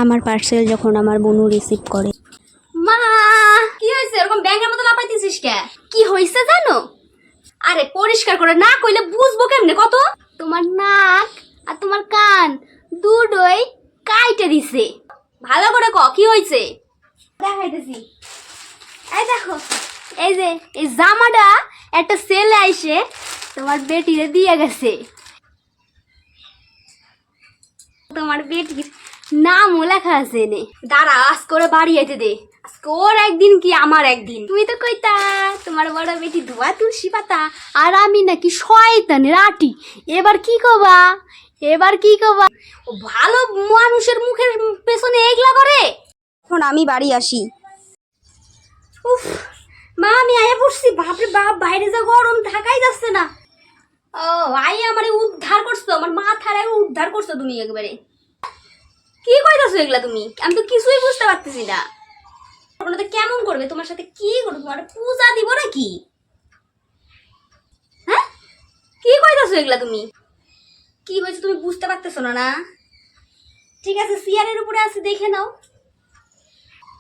আমার পার্সেল যখন আমার বোনু রিসিভ করে। মা কি হয়েছে এরকম ব্যাঙের মতো লাপাইতেছিস কে? কি হয়েছে জানো? আরে পরিষ্কার করে না কইলে বুঝবো কেমনে কত? তোমার নাক আর তোমার কান দুটোই কাইটে দিছে। ভালো করে ক কি হয়েছে দেখাইতেছি। এই দেখো, এই যে এই জামাটা একটা ছেলে আইসে তোমার বেটিরে দিয়ে গেছে। তোমার বেটির নামও লেখা আছে নে। দাঁড়া আজ করে বাড়ি আইতে দে, আজকে ওর একদিন কি আমার একদিন। তুমি তো কইতা তোমার বড় বেটি ধোয়া তুলসী পাতা আর আমি নাকি শয়তানের আটি। এবার কি কবা? এবার কি কবা? ও ভালো মানুষের মুখের পেছনে এগলা করে। এখন আমি বাড়ি আসি। উফ মা আমি আয়া পড়ছি। বাপরে বাপ, বাইরে যা গরম থাকাই যাচ্ছে না। ও আই আমারে উদ্ধার করছো, আমার মাথার উদ্ধার করছো তুমি একবারে। কি কইতাছো এগুলা তুমি? আমি তো কিছুই বুঝতে পারতেছি না। তো কেমন করবে তোমার সাথে? কি করবে? তোমার পূজা দিব নাকি? হ্যাঁ কি কইতাছো এগুলা তুমি? কি হয়েছে তুমি বুঝতে পারতেছো না? না ঠিক আছে, চেয়ারের উপরে আছে দেখে নাও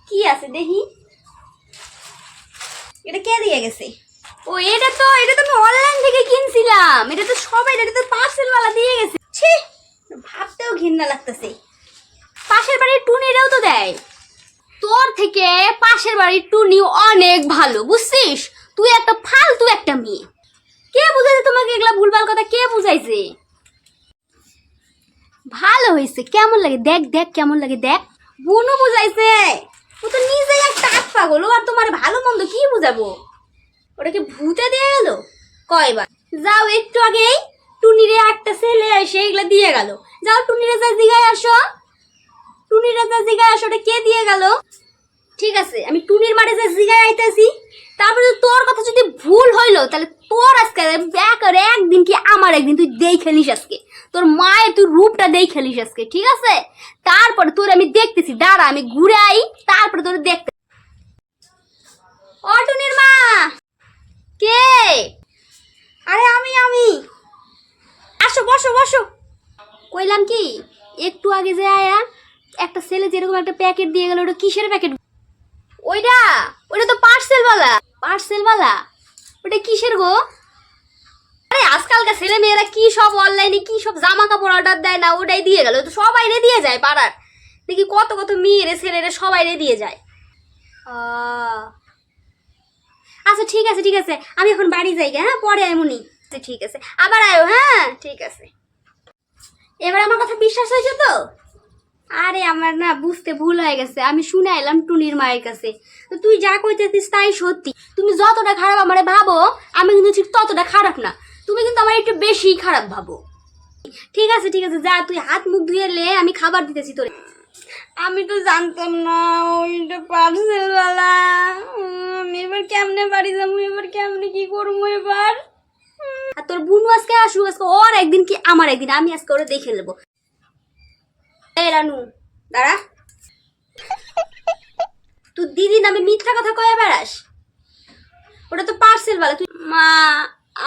কি আছে দেখি। এটা কে দিয়ে গেছে? ও এটা তো আমি অনলাইন থেকে কিনছিলাম। এটা তো সবাই, এটা তো পার্সেল ওয়ালা দিয়ে গেছে। ছি, ভাবতেও ঘৃণা লাগতেছে। পাশের বাড়ির টুনিরাও তো দেয়। তোর থেকে পাশের বাড়ির টুনি অনেক ভালো, বুঝছিস? তুই একটা ফালতু একটা মেয়ে। কে বুঝাইছে তোমাকে এগুলা ভুলভাল কথা? কে বুঝাইছে? ভালো হয়েছে, কেমন লাগে দেখ দেখ, কেমন লাগে দেখ। বোনও বুঝাইছে। ও তো নিজেই একটা আট পাগল, আর তোমার ভালো মন্দ কি বুঝাবো? ওটাকে ভূতে দিয়ে গেল কয়বার। যাও একটু আগেই টুনিরে একটা ছেলে এসে এগুলা দিয়ে গেল। যাও টুনিরে যা জিগায় আসো, টুনিরে যা জিগায় আসো ওটা কে দিয়ে গেল। ঠিক আছে আমি টুনির মাঠে যা জিগায় আইতাছি। তারপরে তোর কথা যদি ভুল হইলো তাহলে তোর আজকে একদিন কি আমার একদিন তুই দেই খেলিস আজকে। তোর মায়ের তুই রূপটা দেই খেলিস আজকে, ঠিক আছে? তারপরে তোর আমি দেখতেছি, দাঁড়া আমি ঘুরে আই, তারপরে তোর দেখতে। ও টুনির মা, কে? আরে আমি আসো, বসো বসো। কইলাম কি একটু আগে যে আয়া একটা ছেলে যেরকম একটা প্যাকেট দিয়ে গেল, ওটা কিসের প্যাকেট? ওইটা ওটা তো পার্সেলওয়ালা। ওটা কিসের গো? আরে আজকালকার ছেলে মেয়েরা কি সব অনলাইনে কি সব জামা কাপড় অর্ডার দেয় না, ওটাই দিয়ে গেল। তো সবাই রে দিয়ে যায়, পাড়ার দেখি কত কত মেয়েরে ছেলেরে সবাই রে দিয়ে যায়। আচ্ছা ঠিক আছে ঠিক আছে, আমি এখন বাড়ি যাই। হ্যাঁ পরে এমনই ঠিক আছে, আবার আয়ো। হ্যাঁ ঠিক আছে। এবার আমার কথা বিশ্বাস হয়েছে তো? আরে আমার না বুঝতে ভুল হয়ে গেছে। আমি শুনে এলাম টুনির মায়ের কাছে। তো তুই যা কইতেছিস তাই সত্যি। তুমি যতটা খারাপ আমারে ভাবো, আমি কিন্তু ঠিক ততটা খারাপ না। তুমি কিন্তু আমার একটু বেশি খারাপ ভাবো। ঠিক আছে ঠিক আছে, যা তুই হাত মুখ ধুয়ে লে, আমি খাবার দিতেছি তোরে। আমি তো জানতাম না ওইটা পার্সেলওয়ালা। আমি এবার কেমনে বাড়ি যাবো? এবার কেমনে কি করবো এবার? আর তোর বুনু আজকে আসুক, আজকে ওর একদিন কি আমার একদিন। আমি আজকে ওরা দেখে নেবো। এই রানু দাঁড়া, তুই দিদি নামে মিথ্যা কথা কয়ে বেড়াস। ওটা তো পার্সেলওয়ালা। তুই মা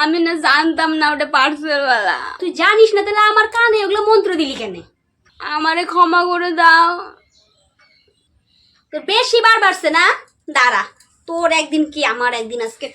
আমি না জানতাম না ওটা পার্সেলওয়ালা। তুই জানিস না তাহলে আমার কানে ওগুলো মন্ত্র দিলি কেন? আমারে ক্ষমা করে দাও। তোর বেশি বার বাড়ছে না? দাঁড়া তোর একদিন কি আমার একদিন আজকে।